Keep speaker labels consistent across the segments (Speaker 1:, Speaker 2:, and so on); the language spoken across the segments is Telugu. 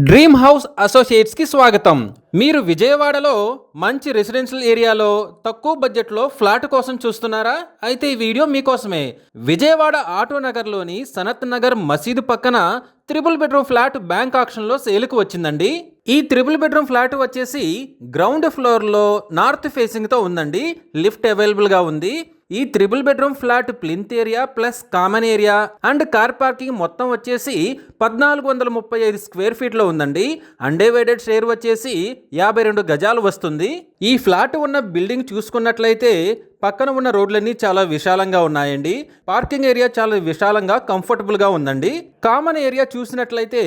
Speaker 1: డ్రీమ్ హౌస్ అసోసియేట్స్ కి స్వాగతం. మీరు విజయవాడలో మంచి రెసిడెన్షియల్ ఏరియాలో తక్కువ బడ్జెట్లో ఫ్లాట్ కోసం చూస్తున్నారా? అయితే ఈ వీడియో మీకోసమే. విజయవాడ ఆటో నగర్లోని సనత్ నగర్ మసీదు పక్కన త్రిబుల్ బెడ్రూమ్ ఫ్లాట్ బ్యాంక్ ఆక్షన్లో సేల్కు వచ్చిందండి. ఈ త్రిబుల్ బెడ్రూమ్ ఫ్లాట్ వచ్చేసి గ్రౌండ్ ఫ్లోర్లో నార్త్ ఫేసింగ్తో ఉందండి. లిఫ్ట్ అవైలబుల్గా ఉంది. ఈ triple bedroom flat plinth area plus common area and car parking మొత్తం వచ్చేసి 1435 స్క్వేర్ ఫీట్లో ఉందండి. అన్డివైడెడ్ షేర్ వచ్చేసి 52 గజాలు వస్తుంది. ఈ ఫ్లాట్ ఉన్న బిల్డింగ్ చూసుకున్నట్లయితే పక్కన ఉన్న రోడ్లన్నీ చాలా విశాలంగా ఉన్నాయండి. పార్కింగ్ ఏరియా చాలా విశాలంగా కంఫర్టబుల్గా ఉందండి. కామన్ ఏరియా చూసినట్లయితే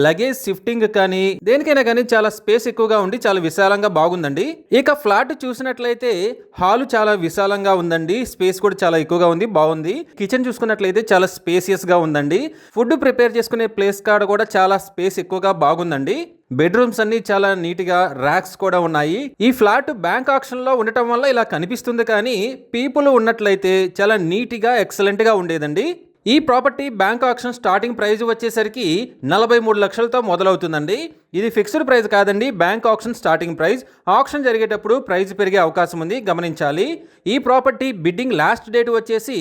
Speaker 1: లగేజ్ షిఫ్టింగ్ కానీ దేనికైనా కానీ చాలా స్పేస్ ఎక్కువగా ఉండి చాలా విశాలంగా బాగుందండి. ఇక ఫ్లాట్ చూసినట్లయితే హాల్ చాలా విశాలంగా ఉందండి. స్పేస్ కూడా చాలా ఎక్కువగా ఉంది, బాగుంది. కిచెన్ చూసుకున్నట్లయితే చాలా స్పేసియస్ గా ఉందండి. ఫుడ్ ప్రిపేర్ చేసుకునే ప్లేస్ కాడ కూడా చాలా స్పేస్ ఎక్కువగా బాగుందండి. బెడ్రూమ్స్ అన్ని చాలా నీట్ గా ర్యాక్స్ కూడా ఉన్నాయి. ఈ ఫ్లాట్ బ్యాంక్ ఆక్షన్ లో ఉండటం వల్ల ఇలా కనిపిస్తుంది, కానీ పీపుల్ ఉన్నట్లయితే చాలా నీట్ గా ఎక్సలెంట్ గా ఉండేదండి. ఈ property bank auction starting price వచ్చేసరికి 43 లక్షలతో మొదలవుతుందండి. ఇది ఫిక్స్డ్ ప్రైస్ కాదండి, bank auction starting price. Auction జరిగేటప్పుడు ప్రైస్ పెరిగే అవకాశం ఉంది, గమనించాలి. ఈ ప్రాపర్టీ బిడ్డింగ్ లాస్ట్ డేట్ వచ్చేసి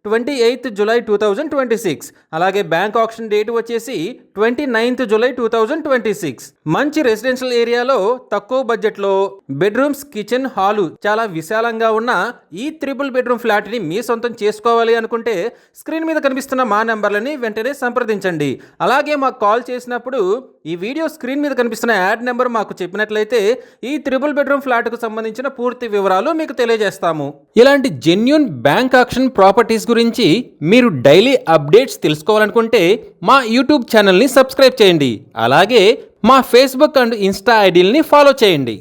Speaker 1: 28 జూలై 2026. అలాగే బ్యాంక్ ఆక్షన్ డేట్ వచ్చేసి 29 జూలై 2026. మంచి రెసిడెన్షియల్ ఏరియాలో తక్కువ బడ్జెట్లో బెడ్రూమ్స్, కిచెన్, హాలు చాలా విశాలంగా ఉన్న ఈ త్రిబుల్ బెడ్రూమ్ ఫ్లాట్ని మీ సొంతం చేసుకోవాలి అనుకుంటే స్క్రీన్ మీద కనిపిస్తున్న మా నెంబర్లని వెంటనే సంప్రదించండి. అలాగే మాకు కాల్ చేసినప్పుడు ఈ వీడియో స్క్రీన్ మీద కనిపిస్తున్న యాడ్ నెంబర్ మాకు చెప్పినట్లయితే ఈ త్రిబుల్ బెడ్రూమ్ ఫ్లాట్కు సంబంధించిన పూర్తి వివరాలు మీకు తెలియజేస్తాము. ఇలాంటి జెన్యూన్ బ్యాంక్ ఆక్షన్ ప్రాపర్టీస్ గురించి మీరు డైలీ అప్డేట్స్ తెలుసుకోవాలనుకుంటే మా యూట్యూబ్ ఛానల్ని సబ్స్క్రైబ్ చేయండి. అలాగే మా ఫేస్బుక్ అండ్ ఇన్స్టా ఐడీలని ఫాలో చేయండి.